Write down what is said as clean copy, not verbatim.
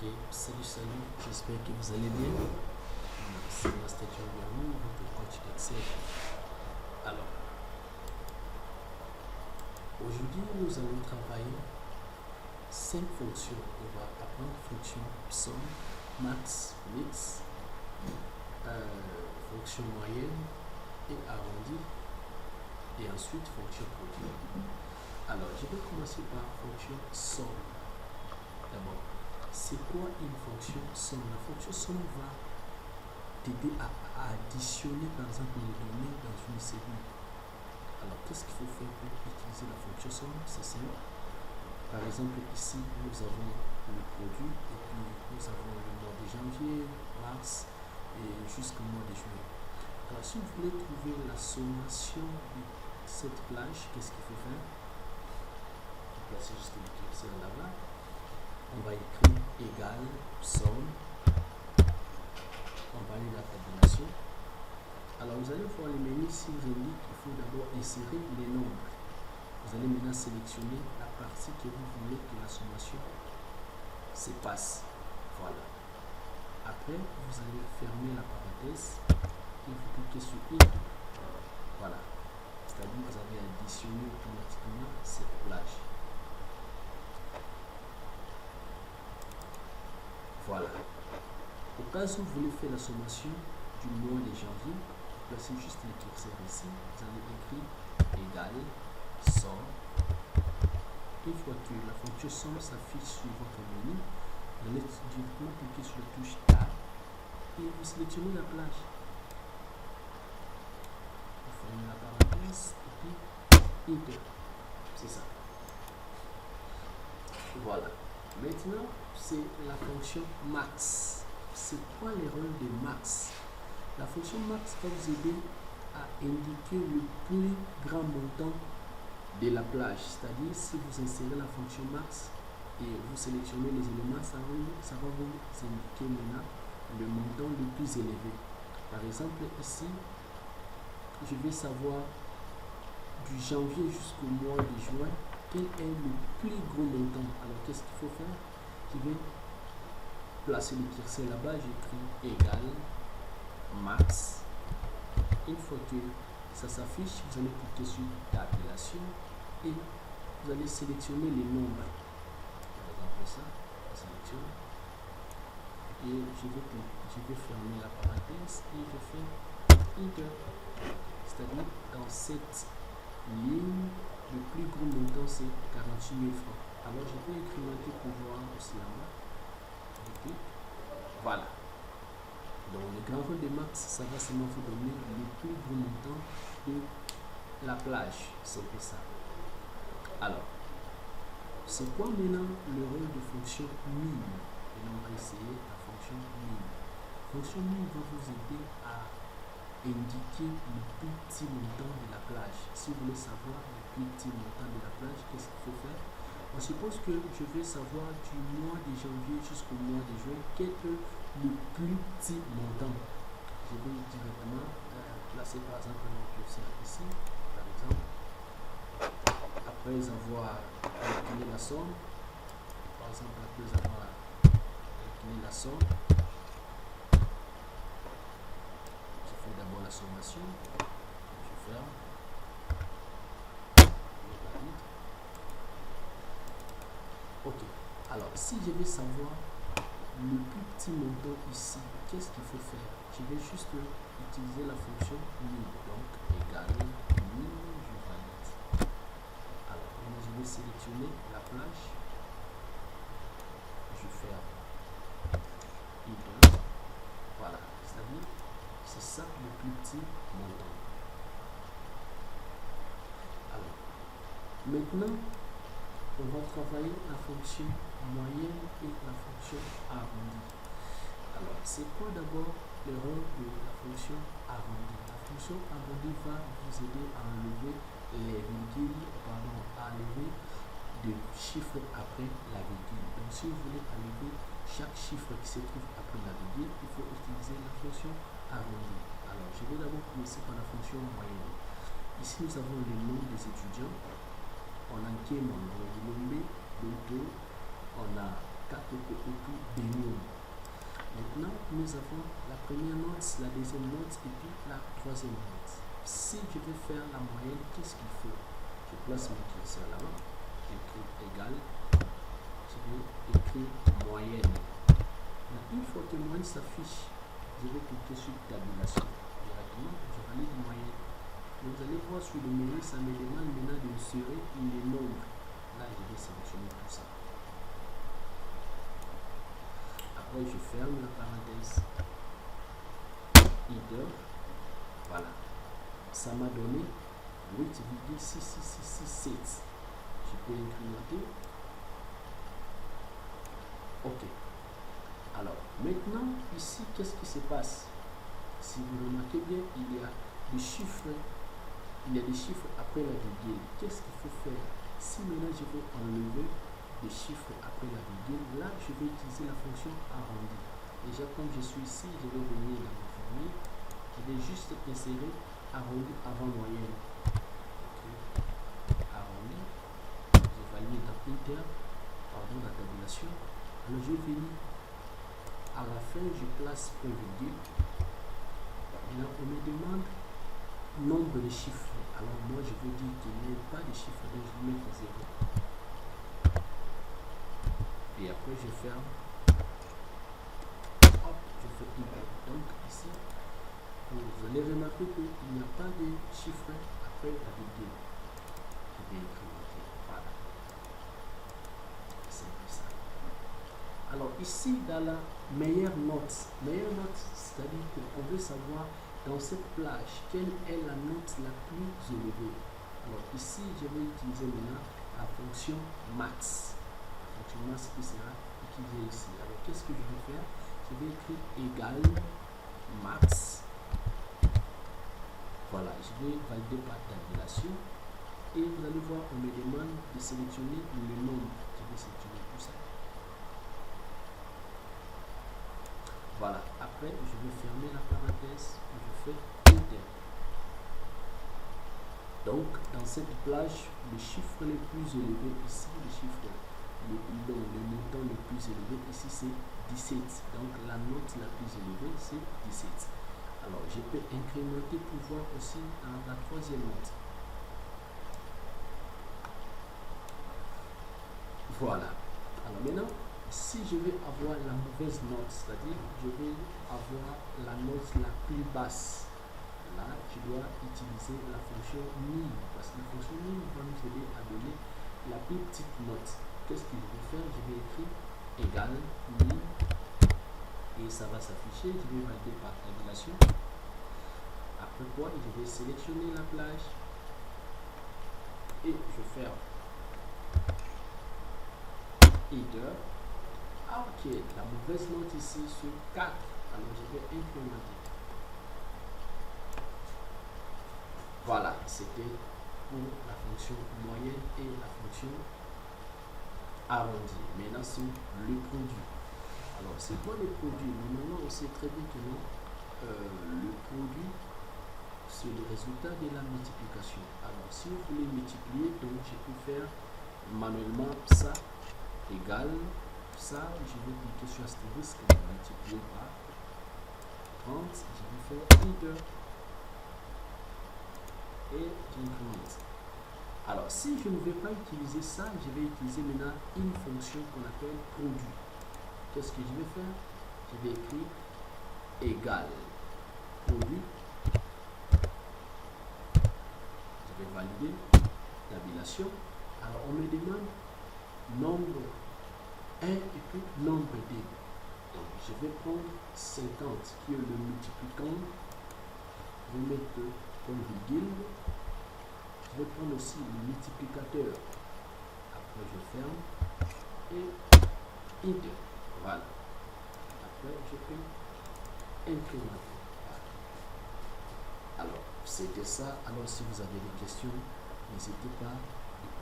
Ok, salut, j'espère que vous allez bien. C'est Master John, votre coach d'Excel. Alors, aujourd'hui, nous allons travailler 5 fonctions. On va apprendre fonction somme, max, mix, fonction moyenne et arrondi, et ensuite fonction produit. Alors, je vais commencer par fonction somme. D'abord, c'est quoi une fonction somme? La fonction somme va t'aider à additionner par exemple les données dans une cellule. Alors, qu'est-ce qu'il faut faire pour utiliser la fonction somme? C'est simple. Par exemple, ici, nous avons le produit et puis nous avons le mois de janvier, mars et jusqu'au mois de juillet. Alors, si vous voulez trouver la sommation de cette plage, qu'est-ce qu'il faut faire? Vous placez juste le curseur là-bas. On va écrire égal somme. On va aller dans la tabulation. Alors, vous allez voir le menu ici, vous indique qu'il faut d'abord insérer les nombres. Vous allez maintenant sélectionner la partie que vous voulez que la sommation se passe. Voilà. Après, vous allez fermer la parenthèse et vous cliquez sur Enter. Voilà. C'est-à-dire que vous avez additionné automatiquement cette plage. Voilà. Au cas où vous voulez faire la sommation du mois de janvier, vous placez juste le curseur ici. Vous allez écrire égal somme. Une fois que la fonction somme s'affiche sur votre menu, vous allez directement cliquer sur la touche Tab et vous sélectionnez la plage. Vous fermez la parenthèse et puis Enter. C'est ça. Voilà. Maintenant, c'est la fonction max. C'est quoi le rôle de max? La fonction max va vous aider à indiquer le plus grand montant de la plage. C'est-à-dire, si vous insérez la fonction max et vous sélectionnez les éléments, ça va vous indiquer maintenant le montant le plus élevé. Par exemple, ici, je vais savoir du janvier jusqu'au mois de juin quel est le plus gros montant. Alors, qu'est-ce qu'il faut faire? Je vais placer le curseur là-bas, j'écris égal max. Une fois que ça s'affiche, vous allez cliquer sur tabulation et vous allez sélectionner les nombres. Par exemple, ça, je sélectionne et je vais fermer la parenthèse et je fais Enter. C'est-à-dire, dans cette ligne, le plus gros montant c'est 48 000 francs. Alors, je peux incrémenter pour voir aussi en bas. Okay. Voilà. Donc, le grand rôle de max, ça va seulement vous donner le plus gros montant de la plage. C'est un peu ça. Alors, c'est quoi maintenant le rôle de fonction min? Et on va essayer la fonction min. La fonction min va vous aider à indiquer le plus petit montant de la plage. Si vous voulez savoir le plus petit montant de la plage, qu'est-ce qu'il faut faire? On suppose que je vais savoir du mois de janvier jusqu'au mois de juin quel est le plus petit montant. Je vais directement placer par exemple mon curseur ici, par exemple. Après avoir calculé la somme, par exemple après avoir calculé la somme, je fais d'abord la sommation, je ferme, je valide. Ok, alors si je vais savoir le plus petit montant ici, qu'est-ce qu'il faut faire? Je vais juste utiliser la fonction min, donc égal min, je valide. Alors, je vais sélectionner la plage, je ferme, Enter. Voilà, c'est-à-dire c'est ça le plus petit montant. Alors, maintenant, on va travailler la fonction moyenne et la fonction arrondie. Alors, c'est quoi d'abord le rôle de la fonction arrondie? La fonction arrondie va vous aider à enlever les virgules, à enlever des chiffres après la virgule. Donc, si vous voulez enlever chaque chiffre qui se trouve après la virgule, il faut utiliser la fonction arrondie. Alors, je vais d'abord commencer par la fonction moyenne. Ici, nous avons les noms des étudiants. On a Kémon, on a 4 étoiles bénium. Maintenant, nous avons la première note, la deuxième note et puis la troisième note. Si je veux faire la moyenne, qu'est-ce qu'il faut? Je place mon curseur là-bas, j'écris égal, je vais écrire moyenne. Une fois que moyenne s'affiche, je vais cliquer sur tabulation. Directement, je valide moyenne. Vous allez voir sur le menu, ça me demande maintenant d'insérer les nombres. Là, je vais sélectionner tout ça. Après, je ferme la parenthèse. Header. Voilà. Ça m'a donné 8,66667. Je peux incrémenter. OK. Alors, maintenant, ici, qu'est-ce qui se passe? Si vous remarquez bien, il y a des chiffres. Il y a des chiffres après la virgule. Qu'est-ce qu'il faut faire? Si maintenant je veux enlever des chiffres après la virgule, là je vais utiliser la fonction arrondi. Déjà comme je suis ici, je vais venir dans ma formule. Je vais juste insérer arrondi avant moyenne. Okay. Arrondi. Je valide dans Inter, pardon, la tabulation. Alors je vais venir à la fin, je place point virgule. Maintenant on me demande nombre de chiffres. Alors moi je veux dire qu'il n'y a pas de chiffres, donc je vais mettre 0. Et après je ferme. Hop, je fais Y. Donc ici, vous allez remarquer qu'il n'y a pas de chiffres après la virgule. Je vais incrémenter. Voilà. C'est comme ça. Alors ici, dans la meilleure note, c'est-à-dire qu'on veut savoir dans cette plage, quelle est la note la plus élevée? Alors ici, je vais utiliser maintenant la fonction max. La fonction max qui sera utilisée ici. Alors qu'est-ce que je vais faire? Je vais écrire égal max. Voilà, je vais valider par tabulation. Et vous allez voir, on me demande de sélectionner le nombre. Je vais sélectionner tout ça. Voilà, après je vais fermer la parenthèse et je fais Enter. Donc, dans cette plage, le chiffre le plus élevé ici, le montant le plus élevé ici, c'est 17. Donc, la note la plus élevée, c'est 17. Alors, je peux incrémenter pour voir aussi dans la troisième note. Voilà. Alors maintenant, si je vais avoir la mauvaise note, c'est-à-dire je vais avoir la note la plus basse, là je dois utiliser la fonction min, parce que la fonction min va nous aider à donner la plus petite note. Qu'est-ce que je vais faire? Je vais écrire égal min et ça va s'afficher. Je vais valider par tabulation. Après quoi, je vais sélectionner la plage et je ferme. Header. Ok, la mauvaise note ici sur 4. Alors je vais incrémenter. Voilà, c'était pour la fonction moyenne et la fonction arrondie. Maintenant sur le produit. Alors c'est quoi le produit? Normalement on sait très bien que non, le produit c'est le résultat de la multiplication. Alors si vous voulez multiplier, donc je peux faire manuellement ça égal ça, je vais cliquer sur astérisque et multiplier par 30, je vais faire Enter et j'incrémente. Alors si je ne vais pas utiliser ça, je vais utiliser maintenant une fonction qu'on appelle produit. Qu'est-ce que je vais faire? Je vais écrire égal produit. Je vais valider tabulation. Alors on me demande nombre 1 et puis nombre 2. Donc je vais prendre 50 qui est le multiplicand. Je vais mettre comme virgule. Je vais prendre aussi le multiplicateur. Après je ferme et Enter. Voilà. Après je peux incrémenter. Alors c'était ça. Alors si vous avez des questions, n'hésitez pas